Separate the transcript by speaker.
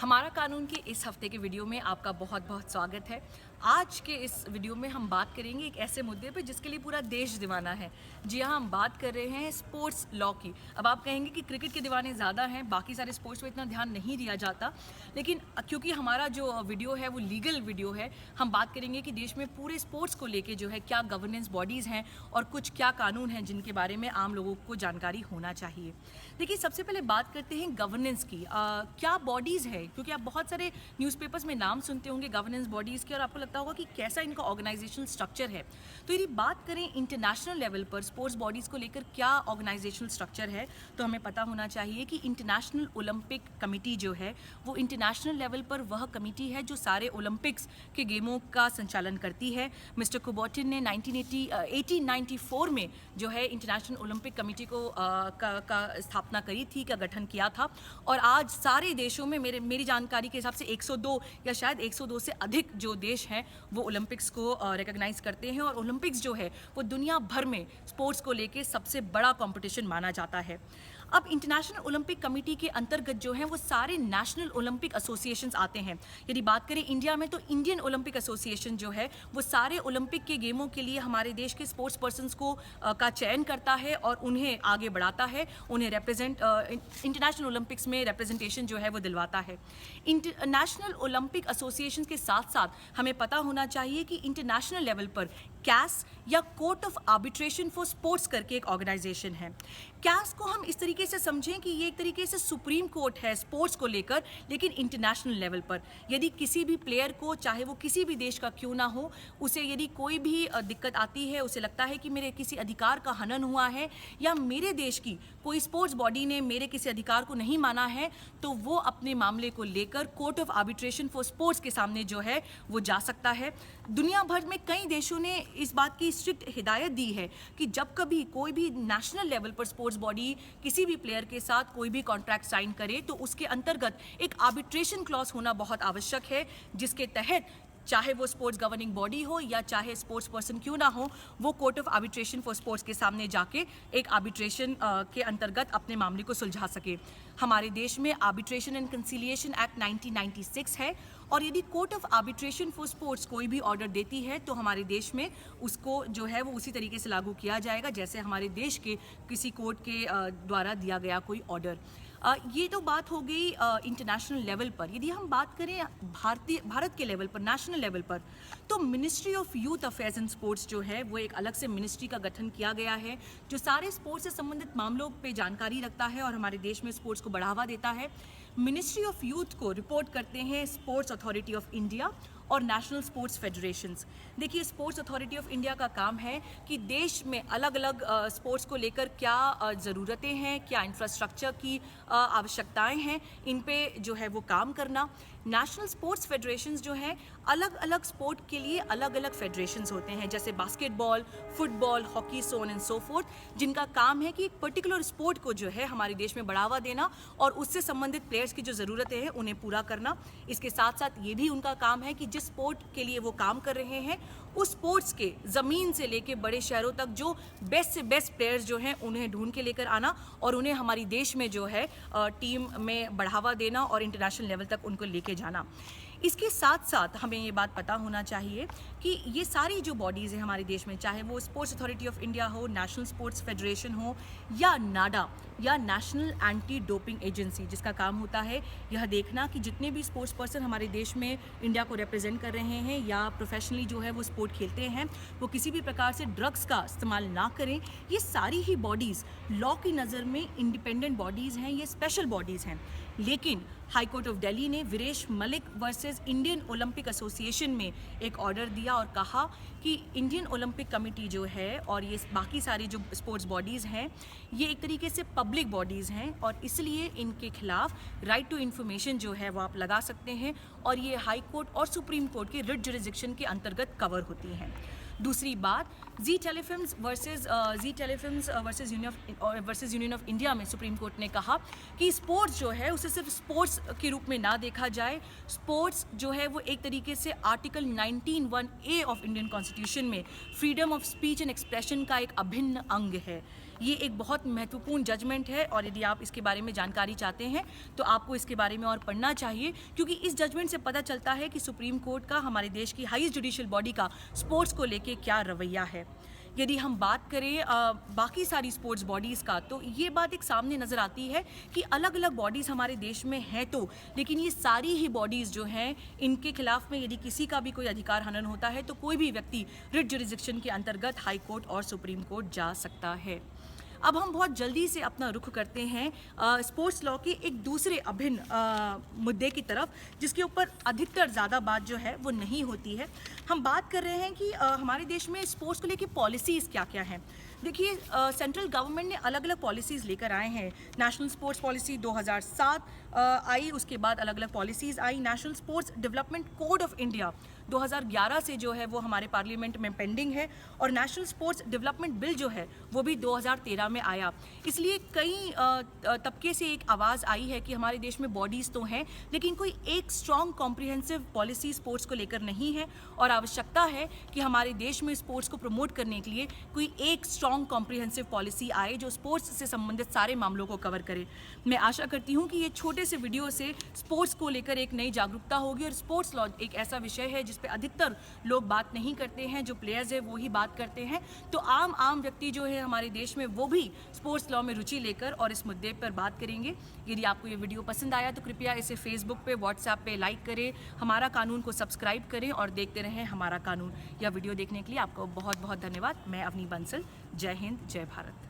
Speaker 1: हमारा कानून के इस हफ्ते के वीडियो में आपका बहुत बहुत स्वागत है। आज के इस वीडियो में हम बात करेंगे एक ऐसे मुद्दे पे जिसके लिए पूरा देश दीवाना है। जी हाँ, हम बात कर रहे हैं स्पोर्ट्स लॉ की। अब आप कहेंगे कि क्रिकेट के दीवाने ज़्यादा हैं, बाकी सारे स्पोर्ट्स पे इतना ध्यान नहीं दिया जाता, लेकिन क्योंकि हमारा जो वीडियो है वो लीगल वीडियो है, हम बात करेंगे कि देश में पूरे स्पोर्ट्स को लेके जो है क्या गवर्नेंस बॉडीज़ हैं और कुछ क्या कानून हैं जिनके बारे में आम लोगों को जानकारी होना चाहिए। देखिए, सबसे पहले बात करते हैं गवर्नेंस की। क्या बॉडीज़ है, क्योंकि आप बहुत सारे न्यूज़पेपर्स में नाम सुनते होंगे गवर्नेंस बॉडीज़ के और आपको लगता होगा कि कैसा इनका ऑर्गेनाइजेशनल स्ट्रक्चर है। तो यदि बात करें इंटरनेशनल लेवल पर स्पोर्ट्स बॉडीज़ को लेकर क्या ऑर्गेनाइजेशनल स्ट्रक्चर है, तो हमें पता होना चाहिए कि इंटरनेशनल ओलंपिक कमेटी जो है वो इंटरनेशनल लेवल पर वह कमेटी है जो सारे ओलंपिक्स के गेमों का संचालन करती है। मिस्टर कुबर्टन ने 1894 में जो है इंटरनेशनल ओलंपिक कमेटी को का स्थापना करी थी, का गठन किया था, और आज सारे देशों में मेरी जानकारी के हिसाब से 102 या शायद 102 से अधिक जो देश हैं वो ओलंपिक्स को रिकॉग्नाइज करते हैं, और ओलंपिक्स जो है वो दुनिया भर में स्पोर्ट्स को लेके सबसे बड़ा कंपटीशन माना जाता है। अब इंटरनेशनल ओलंपिक कमेटी के अंतर्गत जो है वो सारे नेशनल ओलंपिक एसोसिएशंस आते हैं। यदि बात करें इंडिया में तो इंडियन ओलंपिक एसोसिएशन जो है वो सारे ओलंपिक के गेमों के लिए हमारे देश के स्पोर्ट्स पर्सन्स को का चयन करता है और उन्हें आगे बढ़ाता है, उन्हें इंटरनेशनल ओलंपिक्स में रिप्रेजेंटेशन जो है वो दिलवाता है। नेशनल ओलंपिक एसोसिएशन के साथ साथ हमें पता होना चाहिए कि इंटरनेशनल लेवल पर कैस या court of arbitration for sports करके एक ऑर्गेनाइजेशन है। कैस को हम इस तरीके से समझें कि ये एक तरीके से सुप्रीम कोर्ट है स्पोर्ट्स को लेकर, लेकिन इंटरनेशनल लेवल पर। यदि किसी भी प्लेयर को, चाहे वो किसी भी देश का क्यों ना हो, उसे यदि कोई भी दिक्कत आती है, उसे लगता है कि मेरे किसी अधिकार का हनन हुआ है या मेरे देश की कोई स्पोर्ट्स बॉडी ने मेरे किसी अधिकार को नहीं माना है, तो वो अपने मामले को लेकर court of arbitration for sports के सामने जो है वो जा सकता है। दुनिया भर में कई देशों ने इस बात की स्ट्रिक्ट हिदायत दी है कि जब कभी कोई भी नेशनल लेवल पर स्पोर्ट्स बॉडी किसी भी प्लेयर के साथ कोई भी कॉन्ट्रैक्ट साइन करे तो उसके अंतर्गत एक आर्बिट्रेशन क्लॉज होना बहुत आवश्यक है, जिसके तहत चाहे वो स्पोर्ट्स गवर्निंग बॉडी हो या चाहे स्पोर्ट्स पर्सन क्यों ना हो, वो court of arbitration for sports के सामने जाके एक आर्बिट्रेशन के अंतर्गत अपने मामले को सुलझा सके। हमारे देश में आर्बिट्रेशन एंड कंसिलिएशन एक्ट 1996 है, और यदि court of arbitration for sports कोई भी ऑर्डर देती है तो हमारे देश में उसको जो है वो उसी तरीके से लागू किया जाएगा जैसे हमारे देश के किसी कोर्ट के द्वारा दिया गया कोई ऑर्डर। ये तो बात हो गई इंटरनेशनल लेवल पर। यदि हम बात करें भारत के लेवल पर, नेशनल लेवल पर, तो ministry of youth affairs and sports जो है वो एक अलग से मिनिस्ट्री का गठन किया गया है जो सारे स्पोर्ट्स से संबंधित मामलों पे जानकारी रखता है और हमारे देश में स्पोर्ट्स को बढ़ावा देता है। मिनिस्ट्री ऑफ यूथ को रिपोर्ट करते हैं स्पोर्ट्स अथॉरिटी ऑफ इंडिया और नेशनल स्पोर्ट्स फेडरेशंस। देखिए, स्पोर्ट्स अथॉरिटी ऑफ इंडिया का काम है कि देश में अलग अलग स्पोर्ट्स को लेकर क्या ज़रूरतें हैं, क्या इंफ्रास्ट्रक्चर की आवश्यकताएं हैं, इन पे जो है वो काम करना। नेशनल स्पोर्ट्स फेडरेशंस जो हैं अलग अलग स्पोर्ट के लिए अलग अलग फेडरेशंस होते हैं, जैसे basketball, football, hockey, so on and so fourth, जिनका काम है कि एक पर्टिकुलर स्पोर्ट को जो है हमारे देश में बढ़ावा देना और उससे संबंधित प्लेयर्स की जो ज़रूरतें हैं उन्हें पूरा करना। इसके साथ साथ ये भी उनका काम है कि जिस स्पोर्ट के लिए वो काम कर रहे हैं उस स्पोर्ट्स के ज़मीन से लेके बड़े शहरों तक जो बेस्ट से बेस्ट प्लेयर्स जो हैं उन्हें ढूंढ के लेकर आना और उन्हें हमारी देश में जो है टीम में बढ़ावा देना और इंटरनेशनल लेवल तक उनको लेके जाना। इसके साथ साथ हमें ये बात पता होना चाहिए कि ये सारी जो बॉडीज़ हैं हमारे देश में, चाहे वो स्पोर्ट्स अथॉरिटी ऑफ इंडिया हो, नेशनल स्पोर्ट्स फेडरेशन हो या नाडा या नेशनल एंटी डोपिंग एजेंसी, जिसका काम होता है यह देखना कि जितने भी स्पोर्ट्स पर्सन हमारे देश में इंडिया को रिप्रेजेंट कर रहे हैं या प्रोफेशनली जो है वो स्पोर्ट खेलते हैं वो किसी भी प्रकार से ड्रग्स का इस्तेमाल ना करें। ये सारी ही बॉडीज़ लॉ की नज़र में इंडिपेंडेंट बॉडीज़ हैं, ये स्पेशल बॉडीज़ हैं, लेकिन हाई कोर्ट ऑफ दिल्ली ने Viresh Malik versus Indian Olympic association में एक ऑर्डर दिया और कहा कि इंडियन ओलंपिक कमेटी जो है और ये बाकी सारी जो स्पोर्ट्स बॉडीज़ हैं ये एक तरीके से पब्लिक बॉडीज़ हैं और इसलिए इनके खिलाफ राइट टू इन्फॉर्मेशन जो है वो आप लगा सकते हैं और ये हाई कोर्ट और सुप्रीम कोर्ट के रिट जुरिसडिक्शन के अंतर्गत कवर होती हैं। दूसरी बात, Zee telefilms versus union of India में सुप्रीम कोर्ट ने कहा कि स्पोर्ट्स जो है उसे सिर्फ स्पोर्ट्स के रूप में ना देखा जाए। स्पोर्ट्स जो है वो एक तरीके से article 19(1)(a) of Indian constitution में freedom of speech and expression का एक अभिन्न अंग है। ये एक बहुत महत्वपूर्ण जजमेंट है और यदि आप इसके बारे में जानकारी चाहते हैं तो आपको इसके बारे में और पढ़ना चाहिए, क्योंकि इस जजमेंट से पता चलता है कि सुप्रीम कोर्ट का हमारे देश की हाईएस्ट जुडिशियल बॉडी का स्पोर्ट्स को लेके क्या रवैया है। यदि हम बात करें बाकी सारी स्पोर्ट्स बॉडीज़ का, तो ये बात एक सामने नज़र आती है कि अलग अलग बॉडीज़ हमारे देश में हैं तो, लेकिन ये सारी ही बॉडीज़ जो हैं इनके खिलाफ में यदि किसी का भी कोई अधिकार हनन होता है तो कोई भी व्यक्ति रिट जुरिसडिक्शन के अंतर्गत हाई कोर्ट और सुप्रीम कोर्ट जा सकता है। अब हम बहुत जल्दी से अपना रुख करते हैं स्पोर्ट्स लॉ के एक दूसरे अभिन्न मुद्दे की तरफ, जिसके ऊपर अधिकतर ज़्यादा बात जो है वो नहीं होती है। हम बात कर रहे हैं कि हमारे देश में स्पोर्ट्स को लेके पॉलिसीज़ क्या क्या हैं। देखिए, सेंट्रल गवर्नमेंट ने अलग अलग पॉलिसीज़ लेकर आए हैं। नेशनल स्पोर्ट्स पॉलिसी 2007 आई, उसके बाद अलग अलग policies I. National sports development code of India 2011 से जो है वो हमारे पार्लियामेंट में पेंडिंग है, और नेशनल स्पोर्ट्स डेवलपमेंट बिल जो है वो भी 2013 में आया। इसलिए कई तबके से एक आवाज़ आई है कि हमारे देश में बॉडीज़ तो हैं, लेकिन कोई एक स्ट्रॉन्ग कॉम्प्रिहेंसिव पॉलिसी स्पोर्ट्स को लेकर नहीं है, और आवश्यकता है कि हमारे देश में स्पोर्ट्स को प्रमोट करने के लिए कोई एक स्ट्रॉन्ग कॉम्प्रिहेंसिव पॉलिसी आए जो स्पोर्ट्स से संबंधित सारे मामलों को कवर करे। मैं आशा करती हूँ कि ये छोटे से वीडियो से स्पोर्ट्स को लेकर एक नई जागरूकता होगी, और स्पोर्ट्स लॉ एक ऐसा विषय है जिस पे अधिकतर लोग बात नहीं करते हैं, जो प्लेयर्स है वो ही बात करते हैं। तो आम व्यक्ति जो है हमारे देश में वो भी स्पोर्ट्स लॉ में रुचि लेकर और इस मुद्दे पर बात करेंगे। यदि आपको ये वीडियो पसंद आया तो कृपया इसे फेसबुक पे, व्हाट्सएप पे लाइक करें, हमारा कानून को सब्सक्राइब करें और देखते रहें हमारा कानून। यह वीडियो देखने के लिए आपको बहुत बहुत धन्यवाद। मैं अवनी बंसल। जय हिंद, जय भारत।